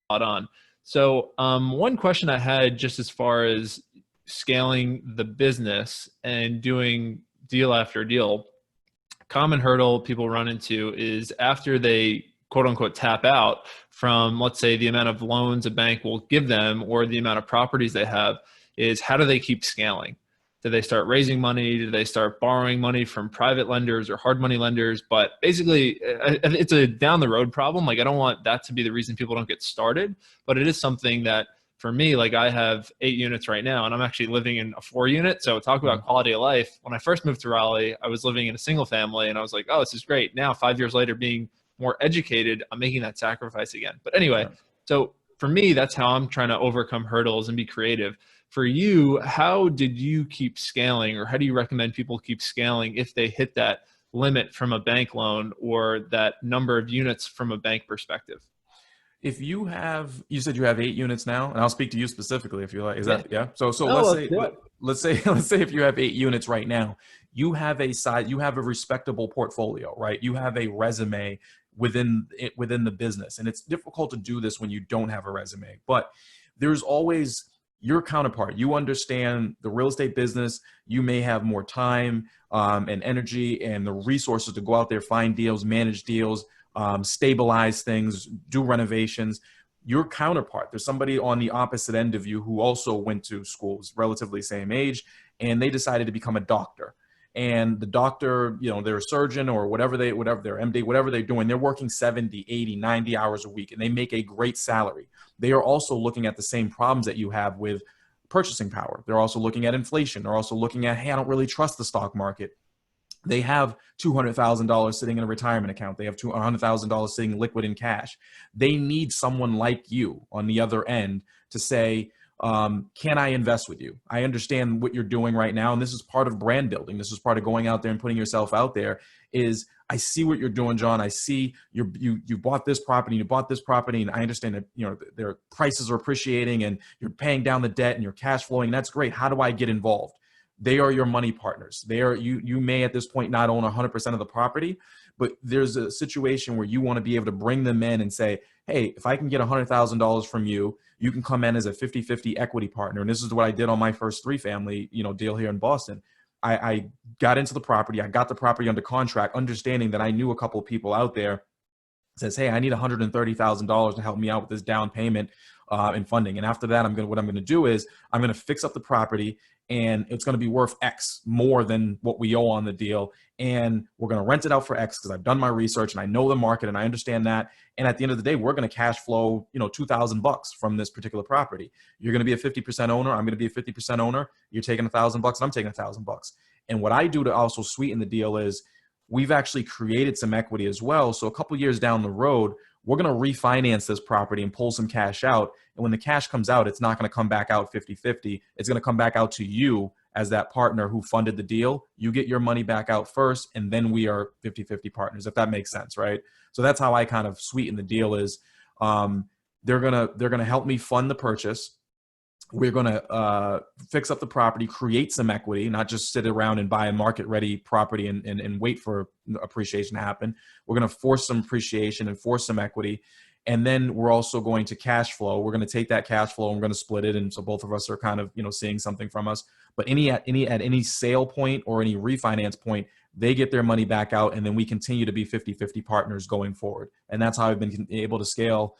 spot on. So, one question I had just as far as scaling the business and doing deal after deal, common hurdle people run into is after they quote unquote tap out from, let's say, the amount of loans a bank will give them or the amount of properties they have, is how do they keep scaling? Do they start raising money? Do they start borrowing money from private lenders or hard money lenders? But basically, it's a down the road problem. Like, I don't want that to be the reason people don't get started, but it is something that for me, like I have 8 units right now and I'm actually living in a 4 unit. So talk about quality of life. When I first moved to Raleigh, I was living in a single family and I was like, oh, this is great. Now, 5 years later, being more educated, I'm making that sacrifice again. But anyway, Yeah. so for me, that's how I'm trying to overcome hurdles and be creative. For you, how did you keep scaling, or how do you recommend people keep scaling if they hit that limit from a bank loan or that number of units from a bank perspective? If you have, you said you have 8 units now, and I'll speak to you specifically if you like. Is Yeah. that, yeah? So No, let's let's say, do it. let's say, let's say if you have 8 units right now, you have a size, you have a respectable portfolio, right? You have a resume within it, within the business. And it's difficult to do this when you don't have a resume, but there's always your counterpart. You understand the real estate business. You may have more time and energy and the resources to go out there, find deals, manage deals, stabilize things, do renovations. Your counterpart, there's somebody on the opposite end of you who also went to schools, relatively same age, and they decided to become a doctor. And the doctor, you know, they're a surgeon or whatever they're MD, whatever they're doing, they're working 70, 80, 90 hours a week and they make a great salary. They are also looking at the same problems that you have with purchasing power. They're also looking at inflation. They're also looking at, hey, I don't really trust the stock market. They have $200,000 sitting in a retirement account. They have $100,000 sitting liquid in cash. They need someone like you on the other end to say, can I invest with you? I understand what you're doing right now. And this is part of brand building. This is part of going out there and putting yourself out there. Is I see what you're doing, John. I see you bought this property, you bought this property, and I understand that, you know, their prices are appreciating and you're paying down the debt and you're cash flowing. That's great. How do I get involved? They are your money partners. They are, you may at this point not own 100% of the property, but there's a situation where you want to be able to bring them in and say, hey, if I can get $100,000 from you, you can come in as a 50-50 equity partner. And this is what I did on my first 3-family, you know, deal here in Boston. I got into the property. I got the property under contract, understanding that I knew a couple of people out there. Says, hey, I need $130,000 to help me out with this down payment and funding. And after that, what I'm going to do is I'm going to fix up the property and it's going to be worth X more than what we owe on the deal. And we're going to rent it out for X because I've done my research and I know the market and I understand that. And at the end of the day, we're going to cash flow, you know, $2,000 from this particular property. You're going to be a 50% owner. I'm going to be a 50% owner. You're taking $1,000 and I'm taking $1,000. And what I do to also sweeten the deal is we've actually created some equity as well. So a couple of years down the road, we're going to refinance this property and pull some cash out. And when the cash comes out, it's not going to come back out 50-50. It's going to come back out to you as that partner who funded the deal. You get your money back out first, and then we are 50-50 partners, if that makes sense, right? So that's how I kind of sweeten the deal is they're gonna help me fund the purchase. We're going to fix up the property, create some equity, not just sit around and buy a market-ready property and wait for appreciation to happen. We're going to force some appreciation and force some equity. And then we're also going to cash flow. We're going to take that cash flow and we're going to split it. And so both of us are kind of, you know, seeing something from us. But at any sale point or any refinance point, they get their money back out. And then we continue to be 50-50 partners going forward. And that's how I've been able to scale,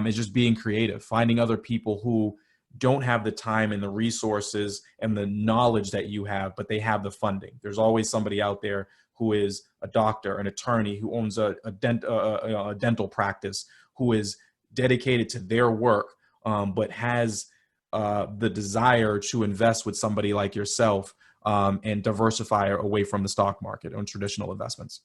is just being creative, finding other people who don't have the time and the resources and the knowledge that you have, but they have the funding. There's always somebody out there who is a doctor, an attorney, who owns a dental practice, who is dedicated to their work, but has the desire to invest with somebody like yourself and diversify away from the stock market on traditional investments.